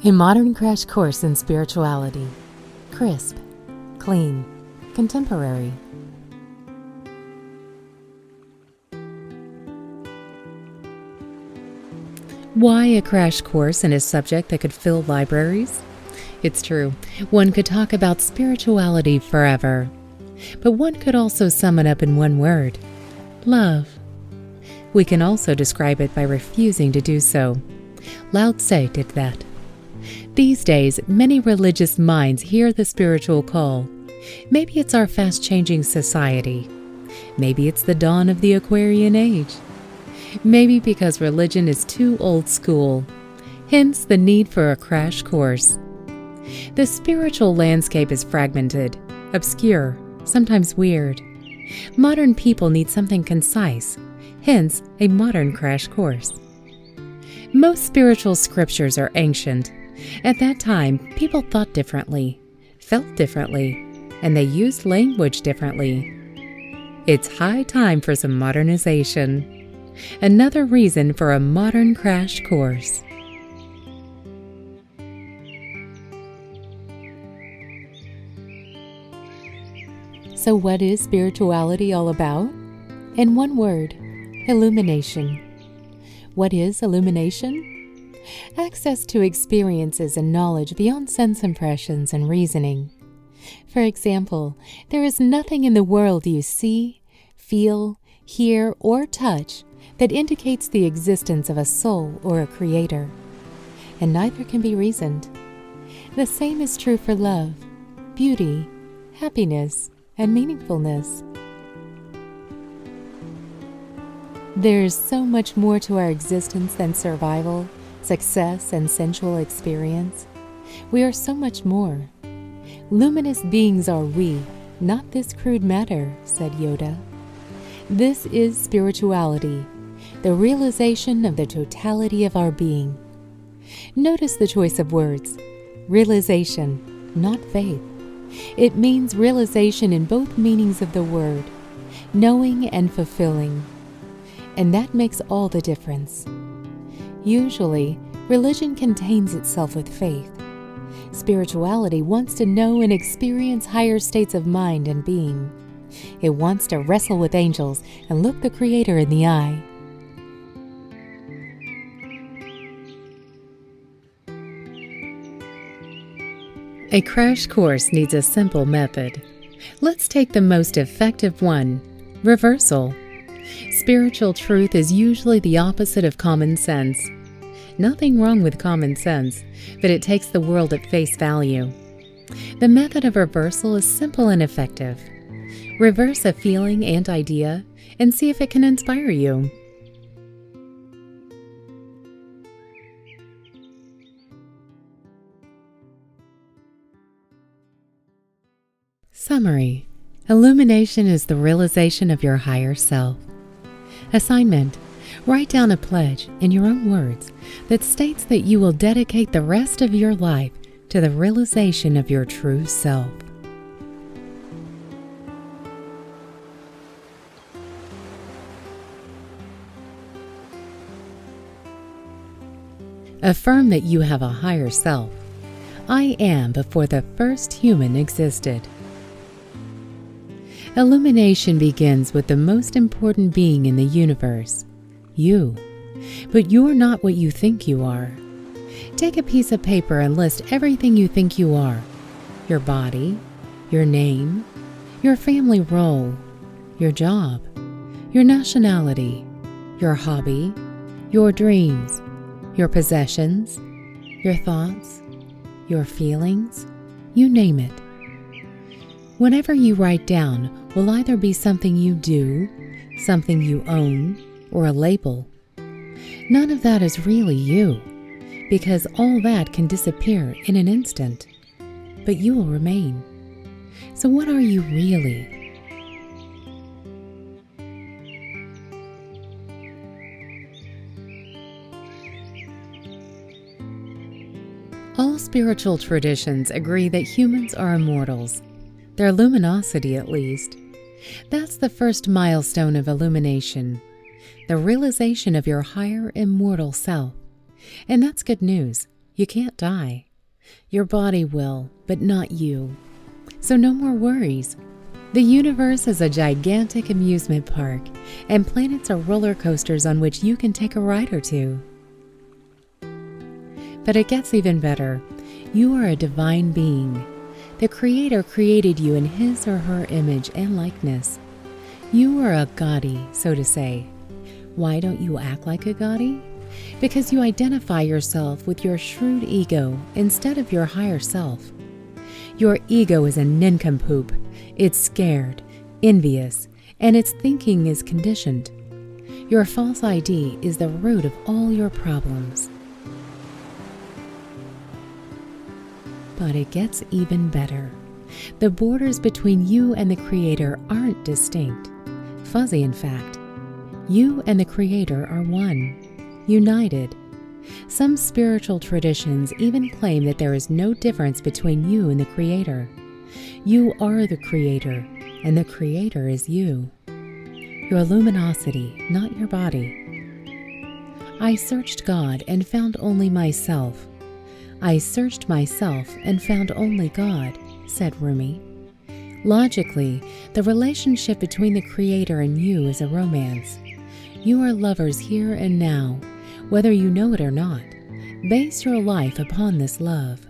A modern crash course in spirituality. Crisp, clean, contemporary. Why a crash course in a subject that could fill libraries? It's true, one could talk about spirituality forever. But one could also sum it up in one word: love. We can also describe it by refusing to do so. Lao Tse did that. These days, many religious minds hear the spiritual call. Maybe it's our fast-changing society. Maybe it's the dawn of the Aquarian age. Maybe because religion is too old school. Hence the need for a crash course. The spiritual landscape is fragmented, obscure, sometimes weird. Modern people need something concise, hence a modern crash course. Most spiritual scriptures are ancient. At that time, people thought differently, felt differently, and they used language differently. It's high time for some modernization. Another reason for a modern crash course. So what is spirituality all about? In one word, illumination. What is illumination? Access to experiences and knowledge beyond sense impressions and reasoning. For example, there is nothing in the world you see, feel, hear, or touch that indicates the existence of a soul or a creator, and neither can be reasoned. The same is true for love, beauty, happiness, and meaningfulness. There's so much more to our existence than survival, success, and sensual experience. We are so much more. Luminous beings are we, not this crude matter, said Yoda. This is spirituality, the realization of the totality of our being. Notice the choice of words. Realization, not faith. It means realization in both meanings of the word, knowing and fulfilling. And that makes all the difference. Usually, religion contains itself with faith. Spirituality wants to know and experience higher states of mind and being. It wants to wrestle with angels and look the Creator in the eye. A crash course needs a simple method. Let's take the most effective one: reversal. Spiritual truth is usually the opposite of common sense. Nothing wrong with common sense, but it takes the world at face value. The method of reversal is simple and effective. Reverse a feeling and idea and see if it can inspire you. Summary: illumination is the realization of your higher self. Assignment: write down a pledge in your own words that states that you will dedicate the rest of your life to the realization of your true self. Affirm that you have a higher self. I am before the first human existed. Illumination begins with the most important being in the universe, you. But you're not what you think you are. Take a piece of paper and list everything you think you are: your body, your name, your family role, your job, your nationality, your hobby, your dreams, your possessions, your thoughts, your feelings, you name it. Whatever you write down will either be something you do, something you own, or a label. None of that is really you, because all that can disappear in an instant, but you will remain. So what are you really? All spiritual traditions agree that humans are immortals. Their luminosity, at least. That's the first milestone of illumination, the realization of your higher immortal self. And that's good news. You can't die. Your body will, but not you. So no more worries. The universe is a gigantic amusement park, and planets are roller coasters on which you can take a ride or two. But it gets even better. You are a divine being. The Creator created you in His or her image and likeness. You are a goddie, so to say. Why don't you act like a goddie? Because you identify yourself with your shrewd ego instead of your higher self. Your ego is a nincompoop. It's scared, envious, and its thinking is conditioned. Your false ID is the root of all your problems. But it gets even better. The borders between you and the Creator aren't distinct. Fuzzy, in fact. You and the Creator are one, united. Some spiritual traditions even claim that there is no difference between you and the Creator. You are the Creator, and the Creator is you. Your luminosity, not your body. I searched God and found only myself. I searched myself and found only God, said Rumi. Logically, the relationship between the Creator and you is a romance. You are lovers here and now, whether you know it or not. Base your life upon this love.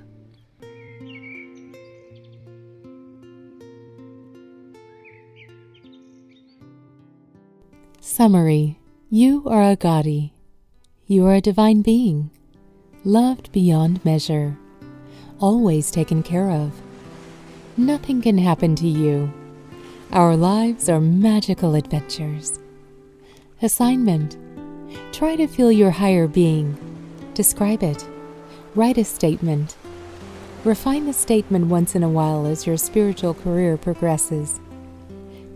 Summary. You are a goddie. You are a divine being, loved beyond measure, always taken care of. Nothing can happen to you. Our lives are magical adventures. Assignment. Try to feel your higher being. Describe it. Write a statement. Refine the statement once in a while as your spiritual career progresses.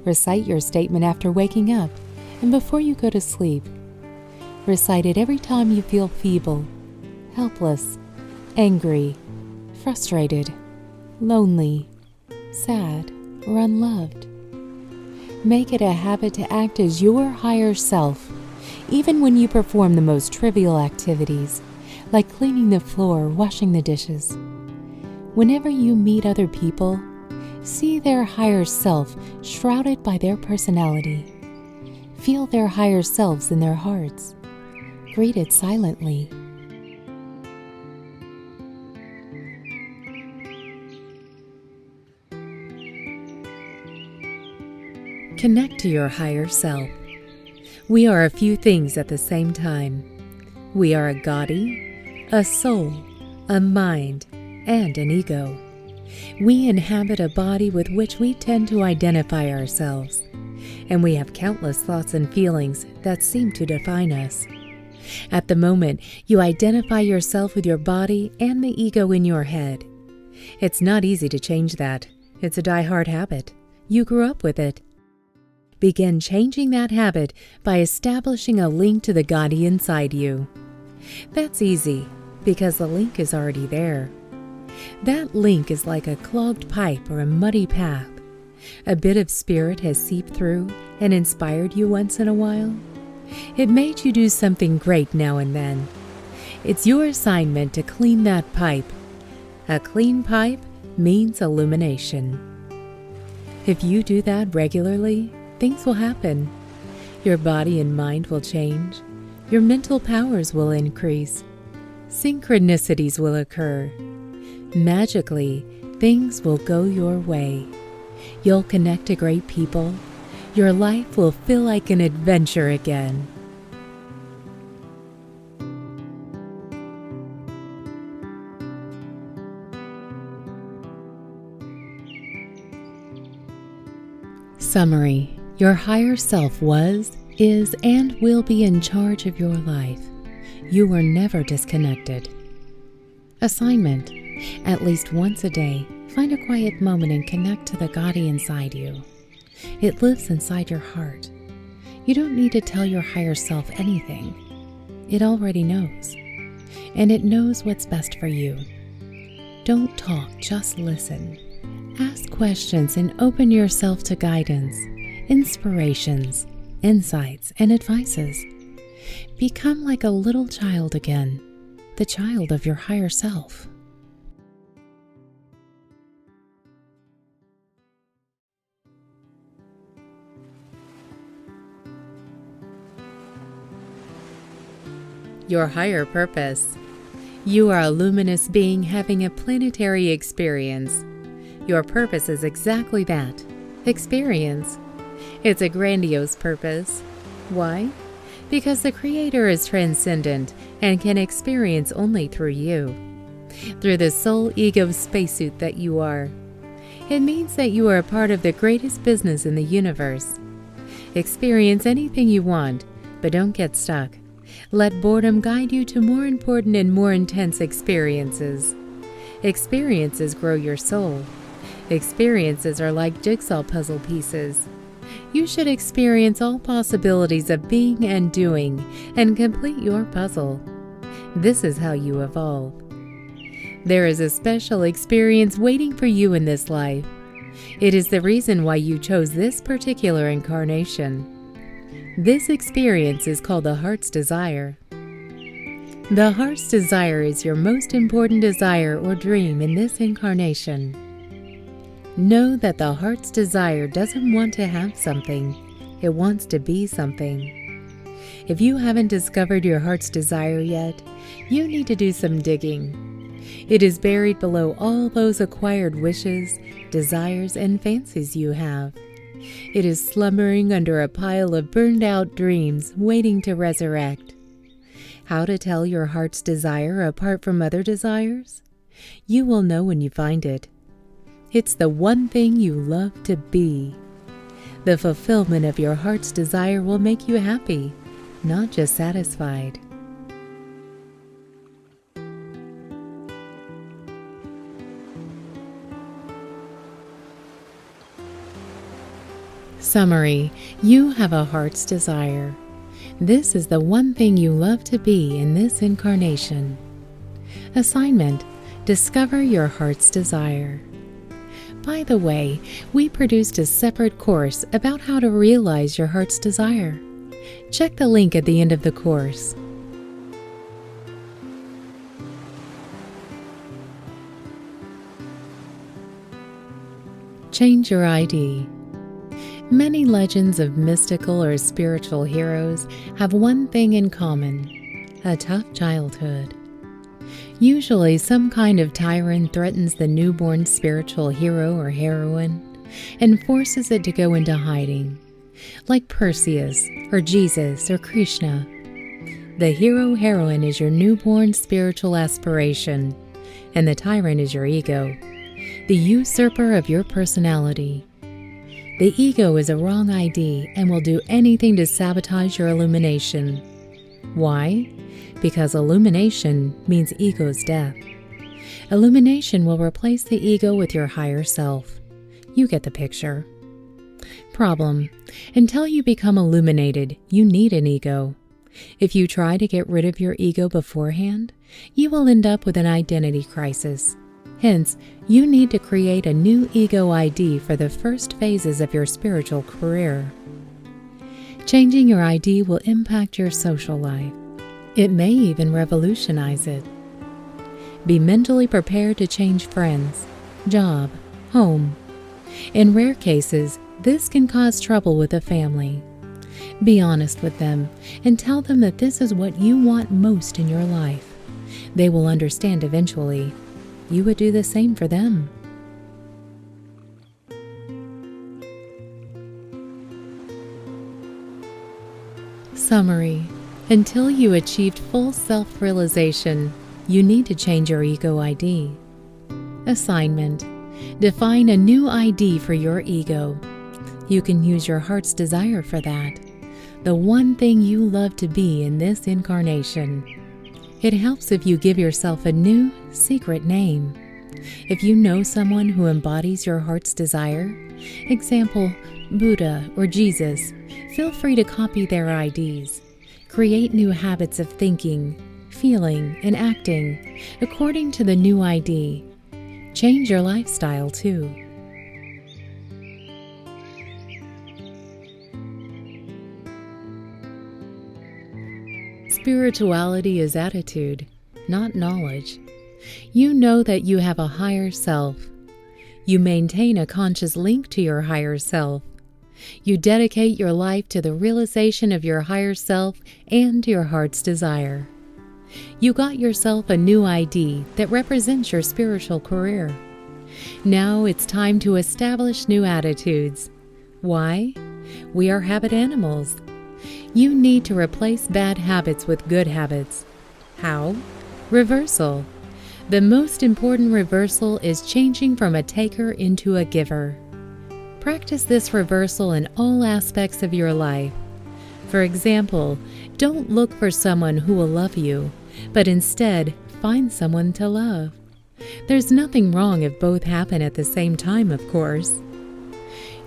Recite your statement after waking up and before you go to sleep. Recite it every time you feel feeble, helpless, angry, frustrated, lonely, sad, or unloved. Make it a habit to act as your higher self, even when you perform the most trivial activities, like cleaning the floor or washing the dishes. Whenever you meet other people, see their higher self shrouded by their personality. Feel their higher selves in their hearts. Greet it silently. Connect to your higher self. We are a few things at the same time. We are a goddie, a soul, a mind, and an ego. We inhabit a body with which we tend to identify ourselves, and we have countless thoughts and feelings that seem to define us. At the moment, you identify yourself with your body and the ego in your head. It's not easy to change that. It's a die-hard habit. You grew up with it. Begin changing that habit by establishing a link to the goddie inside you. That's easy, because the link is already there. That link is like a clogged pipe or a muddy path. A bit of spirit has seeped through and inspired you once in a while. It made you do something great now and then. It's your assignment to clean that pipe. A clean pipe means illumination. If you do that regularly, things will happen. Your body and mind will change. Your mental powers will increase. Synchronicities will occur. Magically, things will go your way. You'll connect to great people. Your life will feel like an adventure again. Summary. Your higher self was, is, and will be in charge of your life. You were never disconnected. Assignment. At least once a day, find a quiet moment and connect to the goddie inside you. It lives inside your heart. You don't need to tell your higher self anything. It already knows. And it knows what's best for you. Don't talk, just listen. Ask questions and open yourself to guidance, inspirations, insights, and advices. Become like a little child again. the child of your higher self. Your higher purpose. You are a luminous being having a planetary experience. Your purpose is exactly that, experience. It's a grandiose purpose. Why? Because the Creator is transcendent and can experience only through you, through the soul ego spacesuit that you are. It means that you are a part of the greatest business in the universe. Experience anything you want, but don't get stuck. Let boredom guide you to more important and more intense experiences. Experiences grow your soul. Experiences are like jigsaw puzzle pieces. You should experience all possibilities of being and doing and complete your puzzle. This is how you evolve. There is a special experience waiting for you in this life. It is the reason why you chose this particular incarnation. This experience is called the heart's desire. The heart's desire is your most important desire or dream in this incarnation. Know that the heart's desire doesn't want to have something, it wants to be something. If you haven't discovered your heart's desire yet, you need to do some digging. It is buried below all those acquired wishes, desires, and fancies you have. It is slumbering under a pile of burned-out dreams waiting to resurrect. How to tell your heart's desire apart from other desires? You will know when you find it. It's the one thing you love to be. The fulfillment of your heart's desire will make you happy, not just satisfied. Summary: you have a heart's desire. This is the one thing you love to be in this incarnation. Assignment: discover your heart's desire. By the way, we produced a separate course about how to realize your heart's desire. Check the link at the end of the course. Change your ID. Many legends of mystical or spiritual heroes have one thing in common: a tough childhood. Usually, some kind of tyrant threatens the newborn spiritual hero or heroine and forces it to go into hiding, like Perseus or Jesus or Krishna. The hero-heroine is your newborn spiritual aspiration, and the tyrant is your ego, the usurper of your personality. The ego is a wrong ID and will do anything to sabotage your illumination. Why? Because illumination means ego's death. Illumination will replace the ego with your higher self. You get the picture. Problem: until you become illuminated, you need an ego. If you try to get rid of your ego beforehand, you will end up with an identity crisis. Hence, you need to create a new ego ID for the first phases of your spiritual career. Changing your ID will impact your social life. It may even revolutionize it. Be mentally prepared to change friends, job, home. In rare cases, this can cause trouble with a family. Be honest with them and tell them that this is what you want most in your life. They will understand eventually. You would do the same for them. Summary: until you achieved full self-realization, you need to change your ego ID. Assignment: define a new ID for your ego. You can use your heart's desire for that, the one thing you love to be in this incarnation. It helps if you give yourself a new, secret name. If you know someone who embodies your heart's desire, example, Buddha or Jesus, feel free to copy their IDs. Create new habits of thinking, feeling, and acting according to the new ID. Change your lifestyle too. Spirituality is attitude, not knowledge. You know that you have a higher self. You maintain a conscious link to your higher self. You dedicate your life to the realization of your higher self and your heart's desire. You got yourself a new ID that represents your spiritual career. Now it's time to establish new attitudes. Why? We are habit animals. You need to replace bad habits with good habits. How? Reversal. The most important reversal is changing from a taker into a giver. Practice this reversal in all aspects of your life. For example, don't look for someone who will love you, but instead find someone to love. There's nothing wrong if both happen at the same time, of course.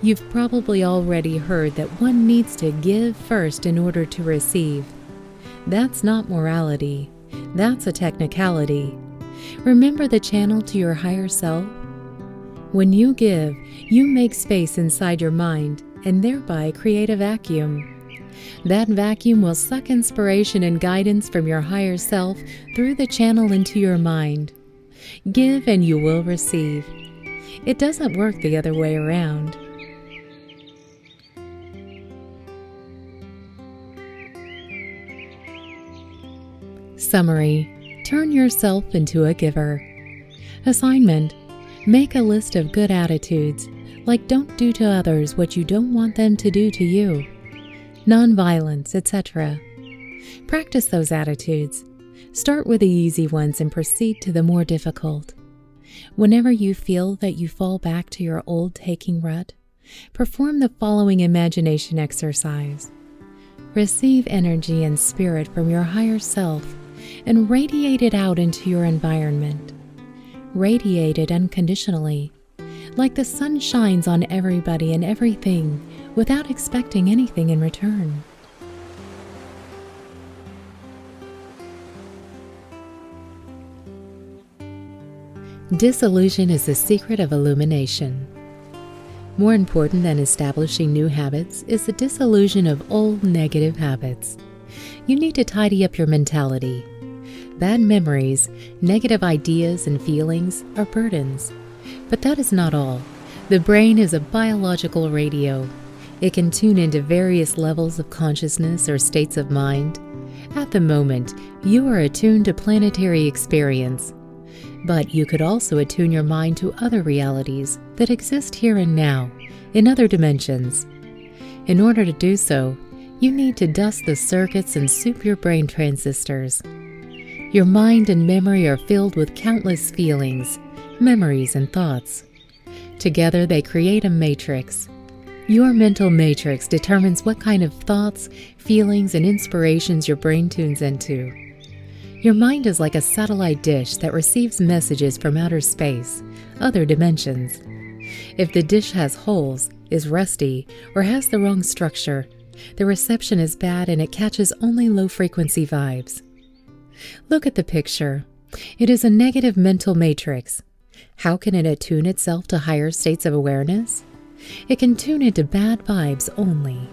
You've probably already heard that one needs to give first in order to receive. That's not morality. That's a technicality. Remember the channel to your higher self? When you give, you make space inside your mind and thereby create a vacuum. That vacuum will suck inspiration and guidance from your higher self through the channel into your mind. Give and you will receive. It doesn't work the other way around. Summary: turn yourself into a giver. Assignment: make a list of good attitudes, like don't do to others what you don't want them to do to you. Nonviolence, etc. Practice those attitudes. Start with the easy ones and proceed to the more difficult. Whenever you feel that you fall back to your old taking rut, perform the following imagination exercise. Receive energy and spirit from your higher self and radiate it out into your environment. Radiate it unconditionally, like the sun shines on everybody and everything without expecting anything in return. Disillusion is the secret of illumination. More important than establishing new habits is the dissolution of old negative habits. You need to tidy up your mentality. Bad memories, negative ideas, and feelings are burdens. But that is not all. The brain is a biological radio. It can tune into various levels of consciousness or states of mind. At the moment, you are attuned to planetary experience. But you could also attune your mind to other realities that exist here and now, in other dimensions. In order to do so, you need to dust the circuits and soup your brain transistors. Your mind and memory are filled with countless feelings, memories, and thoughts. Together they create a matrix. Your mental matrix determines what kind of thoughts, feelings, and inspirations your brain tunes into. Your mind is like a satellite dish that receives messages from outer space, other dimensions. If the dish has holes, is rusty, or has the wrong structure, the reception is bad and it catches only low-frequency vibes. Look at the picture. It is a negative mental matrix. How can it attune itself to higher states of awareness? It can tune into bad vibes only.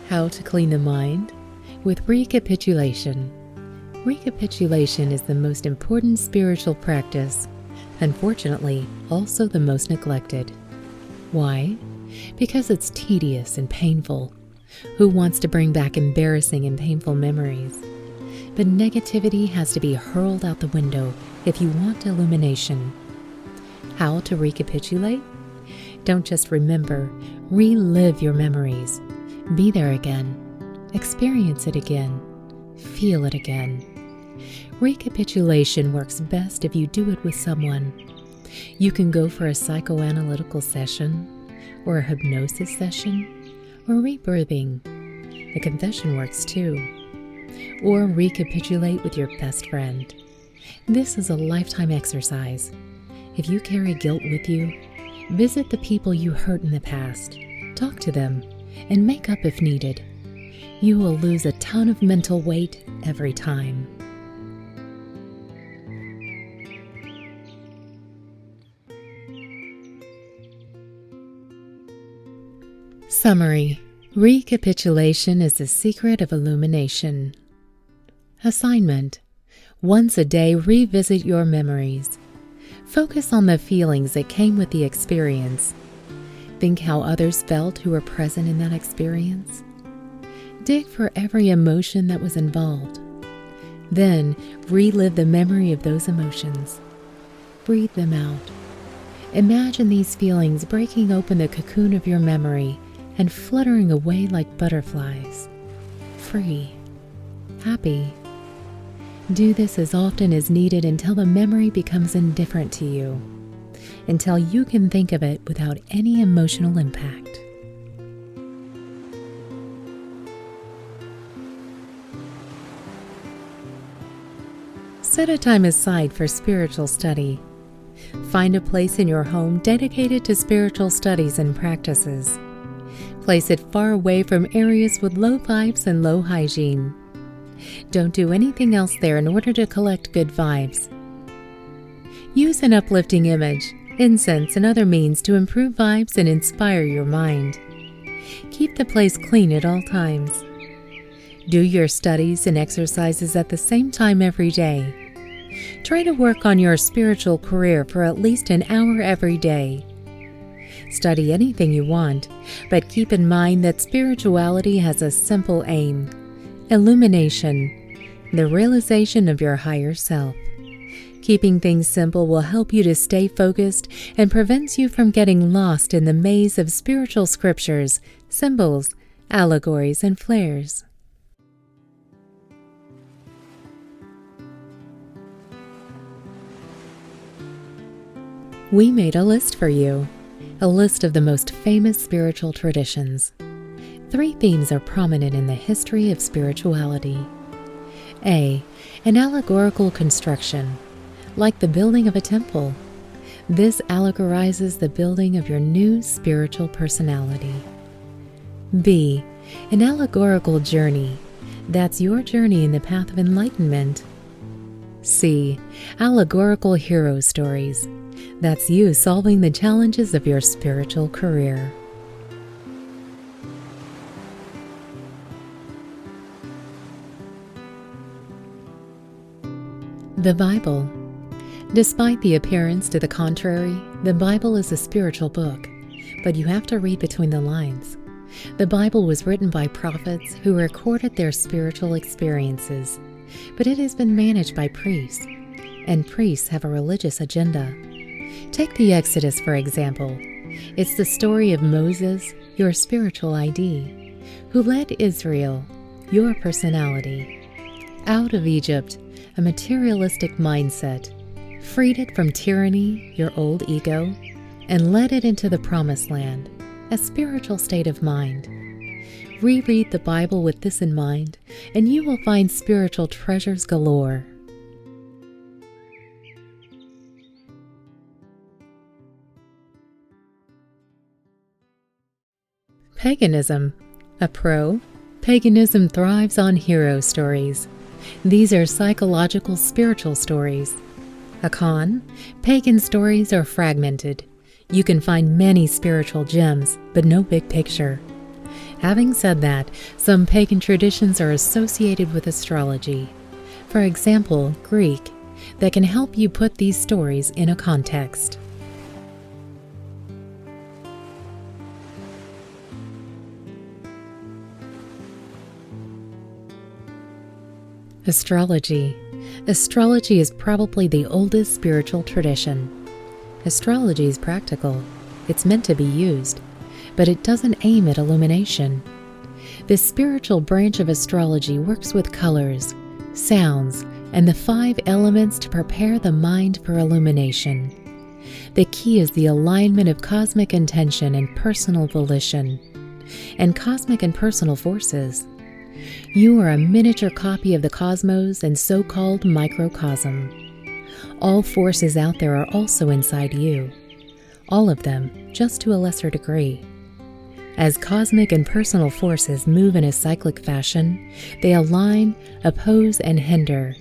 How to clean the mind? With recapitulation. Recapitulation is the most important spiritual practice, unfortunately, also the most neglected. Why? Because it's tedious and painful. Who wants to bring back embarrassing and painful memories? But negativity has to be hurled out the window if you want illumination. How to recapitulate? Don't just remember, relive your memories. Be there again. Experience it again. Feel it again. Recapitulation works best if you do it with someone. You can go for a psychoanalytical session, or a hypnosis session, or rebirthing. A confession works too. Or recapitulate with your best friend. This is a lifetime exercise. If you carry guilt with you, visit the people you hurt in the past. Talk to them, and make up if needed. You will lose a ton of mental weight every time. Summary. Recapitulation is the secret of illumination. Assignment. Once a day, revisit your memories. Focus on the feelings that came with the experience. Think how others felt who were present in that experience. Dig for every emotion that was involved. Then, relive the memory of those emotions. Breathe them out. Imagine these feelings breaking open the cocoon of your memory and fluttering away like butterflies. Free. Happy. Do this as often as needed until the memory becomes indifferent to you, until you can think of it without any emotional impact. Set a time aside for spiritual study. Find a place in your home dedicated to spiritual studies and practices. Place it far away from areas with low vibes and low hygiene. Don't do anything else there in order to collect good vibes. Use an uplifting image, incense, and other means to improve vibes and inspire your mind. Keep the place clean at all times. Do your studies and exercises at the same time every day. Try to work on your spiritual career for at least an hour every day. Study anything you want, but keep in mind that spirituality has a simple aim: illumination, the realization of your higher self. Keeping things simple will help you to stay focused and prevents you from getting lost in the maze of spiritual scriptures, symbols, allegories, and flares. We made a list for you, a list of the most famous spiritual traditions. 3 themes are prominent in the history of spirituality. A. An allegorical construction, like the building of a temple. This allegorizes the building of your new spiritual personality. B. An allegorical journey. That's your journey in the path of enlightenment. C. Allegorical hero stories. That's you solving the challenges of your spiritual career. The Bible. Despite the appearance to the contrary, the Bible is a spiritual book, but you have to read between the lines. The Bible was written by prophets who recorded their spiritual experiences, but it has been managed by priests, and priests have a religious agenda. Take the Exodus, for example. It's the story of Moses, your spiritual ID, who led Israel, your personality, out of Egypt, a materialistic mindset, freed it from tyranny, your old ego, and led it into the Promised Land, a spiritual state of mind. Reread the Bible with this in mind, and you will find spiritual treasures galore. Paganism. A pro, paganism thrives on hero stories. These are psychological spiritual stories. A con, pagan stories are fragmented. You can find many spiritual gems, but no big picture. Having said that, some pagan traditions are associated with astrology. For example, Greek, that can help you put these stories in a context. Astrology. Astrology is probably the oldest spiritual tradition. Astrology is practical. It's meant to be used, but it doesn't aim at illumination. This spiritual branch of astrology works with colors, sounds, and the 5 elements to prepare the mind for illumination. The key is the alignment of cosmic intention and personal volition, and cosmic and personal forces. You are a miniature copy of the cosmos and so-called microcosm. All forces out there are also inside you. All of them, just to a lesser degree. As cosmic and personal forces move in a cyclic fashion, they align, oppose, and hinder.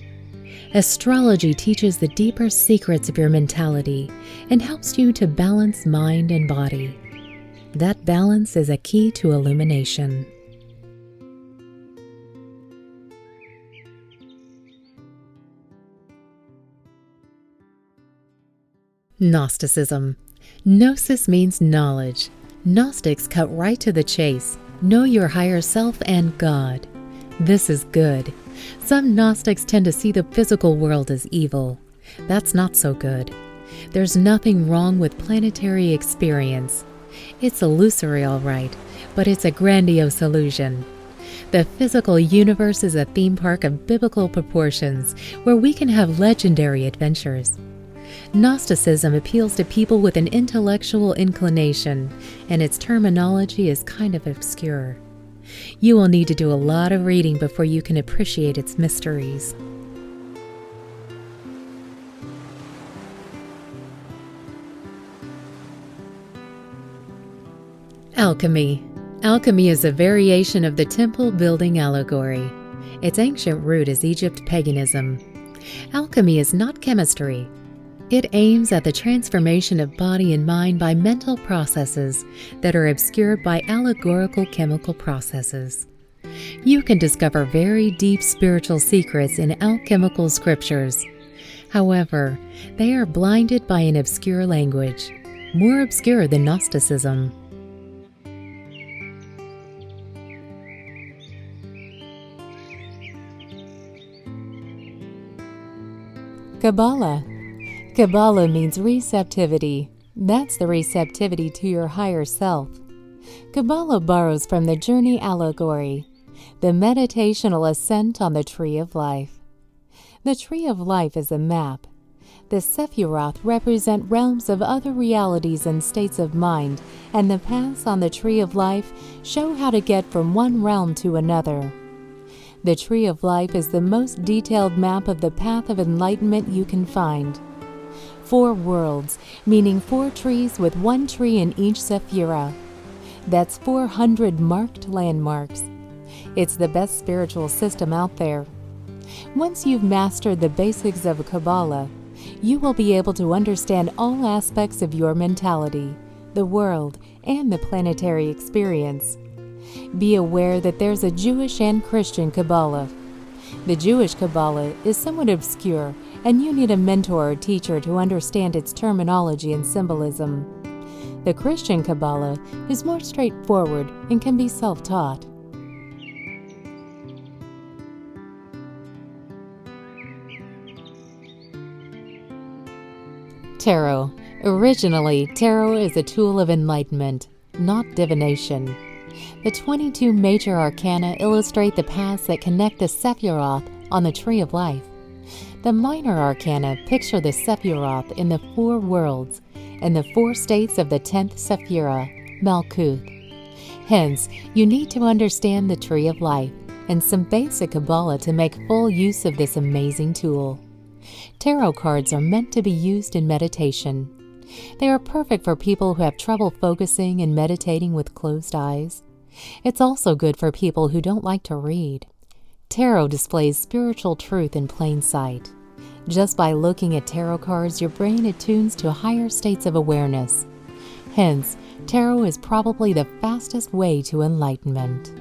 Astrology teaches the deeper secrets of your mentality and helps you to balance mind and body. That balance is a key to illumination. Gnosticism. Gnosis means knowledge. Gnostics cut right to the chase. Know your higher self and God. This is good. Some Gnostics tend to see the physical world as evil. That's not so good. There's nothing wrong with planetary experience. It's illusory, all right, but it's a grandiose illusion. The physical universe is a theme park of biblical proportions where we can have legendary adventures. Gnosticism appeals to people with an intellectual inclination, and its terminology is kind of obscure. You will need to do a lot of reading before you can appreciate its mysteries. Alchemy. Alchemy is a variation of the temple building allegory. Its ancient root is Egypt paganism. Alchemy is not chemistry. It aims at the transformation of body and mind by mental processes that are obscured by allegorical chemical processes. You can discover very deep spiritual secrets in alchemical scriptures. However, they are blinded by an obscure language, more obscure than Gnosticism. Kabbalah. Kabbalah means receptivity. That's the receptivity to your higher self. Kabbalah borrows from the journey allegory, the meditational ascent on the Tree of Life. The Tree of Life is a map. The Sephiroth represent realms of other realities and states of mind, and the paths on the Tree of Life show how to get from one realm to another. The Tree of Life is the most detailed map of the path of enlightenment you can find. 4 worlds, meaning 4 trees with 1 tree in each Sephira. That's 400 marked landmarks. It's the best spiritual system out there. Once you've mastered the basics of Kabbalah, you will be able to understand all aspects of your mentality, the world, and the planetary experience. Be aware that there's a Jewish and Christian Kabbalah. The Jewish Kabbalah is somewhat obscure, and you need a mentor or teacher to understand its terminology and symbolism. The Christian Kabbalah is more straightforward and can be self-taught. Tarot. Originally, tarot is a tool of enlightenment, not divination. The 22 major arcana illustrate the paths that connect the Sephiroth on the Tree of Life. The minor arcana picture the Sephiroth in the 4 worlds and the 4 states of the 10th Sephira, Malkuth. Hence, you need to understand the Tree of Life and some basic Kabbalah to make full use of this amazing tool. Tarot cards are meant to be used in meditation. They are perfect for people who have trouble focusing and meditating with closed eyes. It's also good for people who don't like to read. Tarot displays spiritual truth in plain sight. Just by looking at tarot cards, your brain attunes to higher states of awareness. Hence, tarot is probably the fastest way to enlightenment.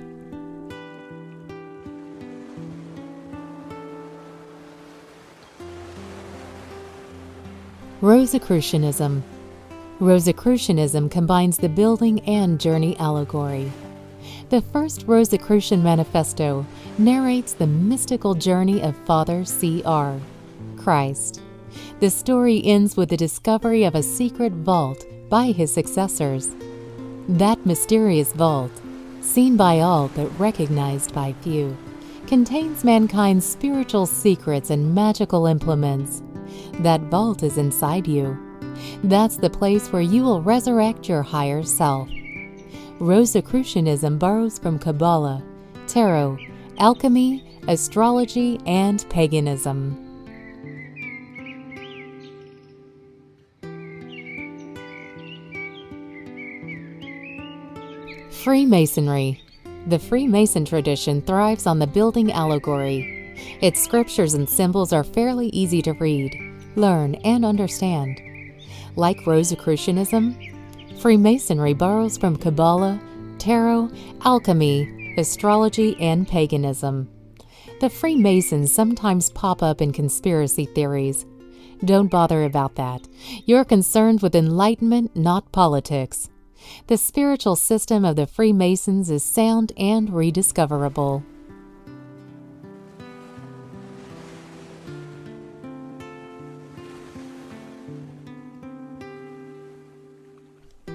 Rosicrucianism. Rosicrucianism combines the building and journey allegory. The first Rosicrucian manifesto narrates the mystical journey of Father C.R. Christ. The story ends with the discovery of a secret vault by his successors. That mysterious vault, seen by all but recognized by few, contains mankind's spiritual secrets and magical implements. That vault is inside you. That's the place where you will resurrect your higher self. Rosicrucianism borrows from Kabbalah, tarot, alchemy, astrology, and paganism. Freemasonry. The Freemason tradition thrives on the building allegory. Its scriptures and symbols are fairly easy to read, learn, and understand. Like Rosicrucianism, Freemasonry borrows from Kabbalah, tarot, alchemy, astrology, and paganism. The Freemasons sometimes pop up in conspiracy theories. Don't bother about that. You're concerned with enlightenment, not politics. The spiritual system of the Freemasons is sound and rediscoverable.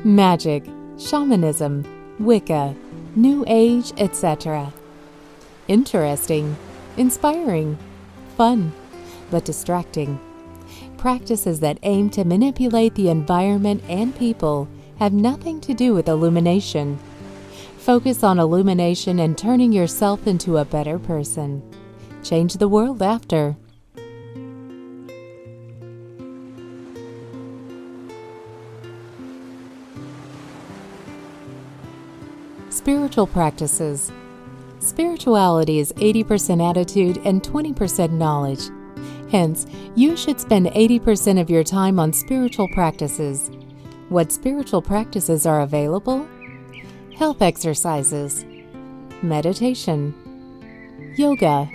Magic, shamanism, Wicca, New Age, etc. Interesting, inspiring, fun, but distracting. Practices that aim to manipulate the environment and people have nothing to do with illumination. Focus on illumination and turning yourself into a better person. Change the world after. Spiritual practices. Spirituality is 80% attitude and 20% knowledge. Hence, you should spend 80% of your time on spiritual practices. What spiritual practices are available? Health exercises, meditation, yoga,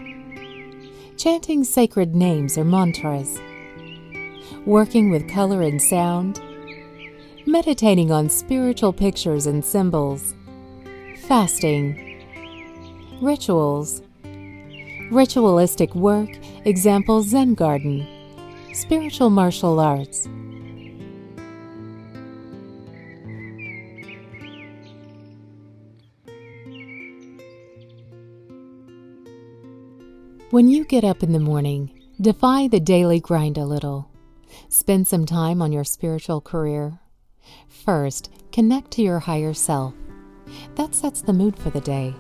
chanting sacred names or mantras, working with color and sound, meditating on spiritual pictures and symbols, fasting, rituals, ritualistic work, example Zen garden, spiritual martial arts. When you get up in the morning, defy the daily grind a little. Spend some time on your spiritual career. First, connect to your higher self. That sets the mood for the day.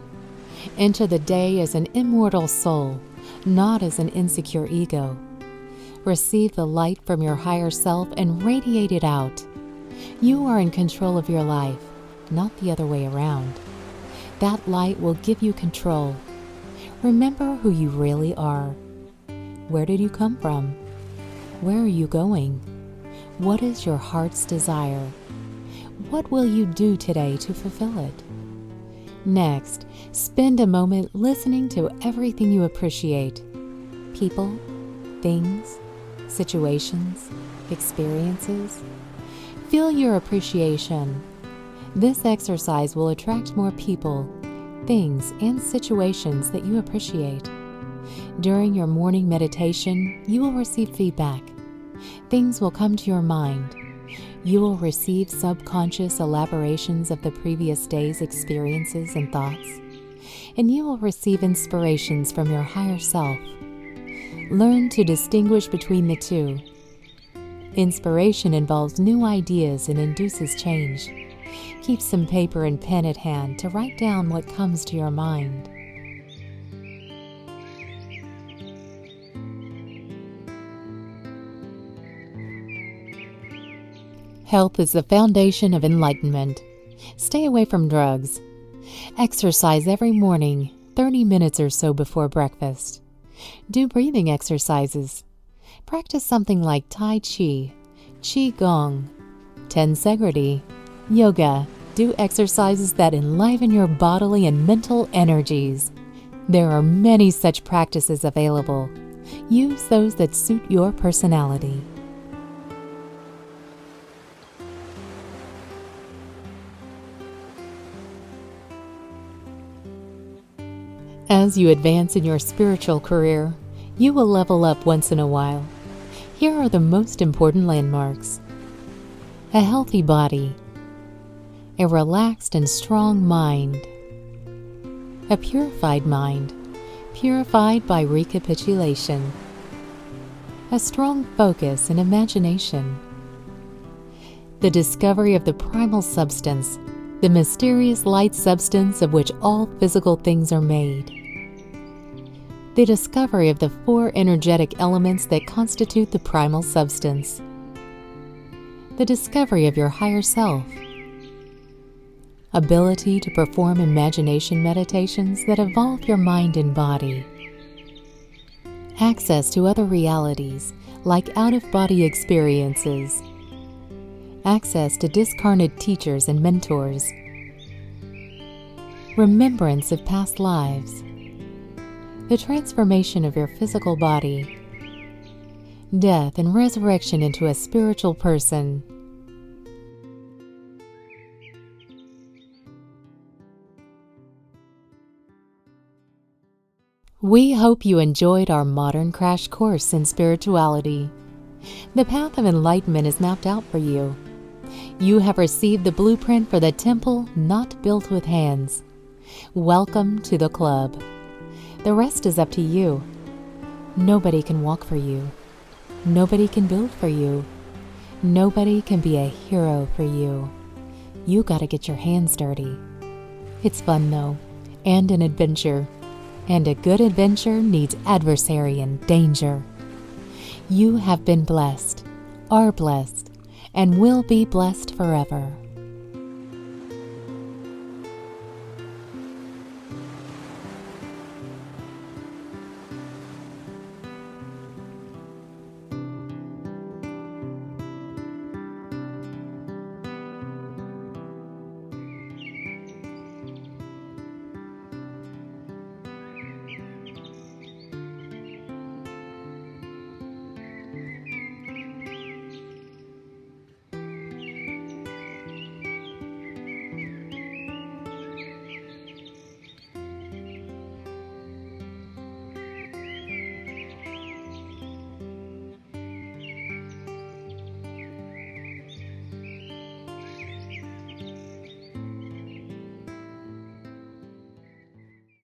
Enter the day as an immortal soul, not as an insecure ego. Receive the light from your higher self and radiate it out. You are in control of your life, not the other way around. That light will give you control. Remember who you really are. Where did you come from? Where are you going? What is your heart's desire? What will you do today to fulfill it? Next, spend a moment listening to everything you appreciate. People, things, situations, experiences. Feel your appreciation. This exercise will attract more people, things, and situations that you appreciate. During your morning meditation, you will receive feedback. Things will come to your mind. You will receive subconscious elaborations of the previous day's experiences and thoughts, and you will receive inspirations from your higher self. Learn to distinguish between the two. Inspiration involves new ideas and induces change. Keep some paper and pen at hand to write down what comes to your mind. Health is the foundation of enlightenment. Stay away from drugs. Exercise every morning, 30 minutes or so before breakfast. Do breathing exercises. Practice something like Tai Chi, Qi Gong, Tensegrity, yoga. Do exercises that enliven your bodily and mental energies. There are many such practices available. Use those that suit your personality. As you advance in your spiritual career, you will level up once in a while. Here are the most important landmarks. A healthy body. A relaxed and strong mind. A purified mind, purified by recapitulation. A strong focus and imagination. The discovery of the primal substance, the mysterious light substance of which all physical things are made. The discovery of the 4 energetic elements that constitute the primal substance. The discovery of your higher self. Ability to perform imagination meditations that evolve your mind and body. Access to other realities, like out-of-body experiences. access to discarnate teachers and mentors, remembrance of past lives, the transformation of your physical body, death and resurrection into a spiritual person. We hope you enjoyed our modern crash course in spirituality. The path of enlightenment is mapped out for you. You have received the blueprint for the temple not built with hands. Welcome to the club. The rest is up to you. Nobody can walk for you. Nobody can build for you. Nobody can be a hero for you. You gotta get your hands dirty. It's fun though, and an adventure. And a good adventure needs adversary and danger. You have been blessed, are blessed, and will be blessed forever.